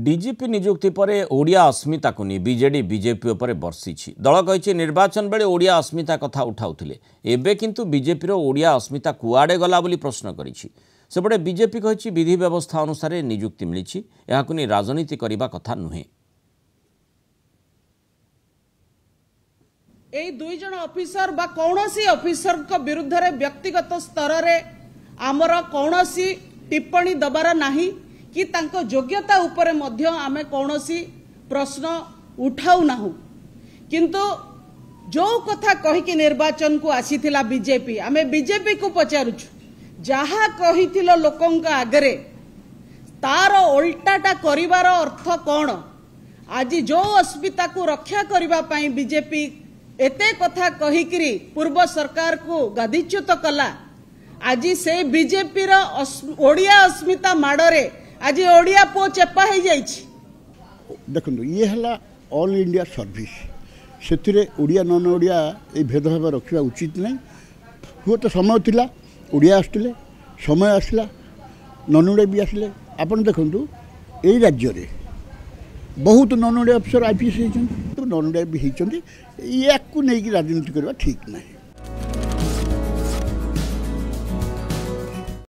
DGP नियुक्ति पर ओडिया अस्मिता को नहीं बीजेडी बीजेपी पर बर्षि दल कही निर्वाचन बेले ओडिया अस्मिता कथा उठाउथिले एबे किंतु बीजेपी रो ओडिया अस्मिता कुआडे गला बोली प्रश्न करिछि। सेपटे बीजेपी कही विधि व्यवस्था अनुसार नियुक्ति मिली याकु नहीं राजनीति करबा कथा नुहे। ए दुई जन ऑफिसर बा कौनसी ऑफिसर को विरुद्ध रे व्यक्तिगत स्तर रे आमर कौनसी टिप्पणी दबार नाही कि तांको योग्यता उपरे मध्य आमे कौनसी प्रश्न उठाऊ नाहु, किंतु जो कथा कही कि निर्वाचन को आसीथिला बीजेपी आमे बीजेपी को पचारुछु जहा कहिथिलो लोकंक आगरे तार उल्टाटा करिवार अर्थ कौन? आज जो अस्मिता को रक्षा करिबा पई बीजेपी एते कथा कहिकरी पूर्व सरकार को गादीच्युत कला, आज से बीजेपी रो ओडिया अस्मिता माडरे आज ओडिया पो चेपा हो जाइए। देखो ये है ऑल इंडिया सर्विस से ओडिया नन ओडिया ये भेदभाव रखा उचित नहीं। हुए तो समय थिला ओडिया आसते समय आसला नन ओडिया भी आसले। आपन देखु यही राज्य रे बहुत नन ओडिया अफिसर आईपीएस होती नन ओडिया भी होती या राजनीति करवा ठीक नहीं।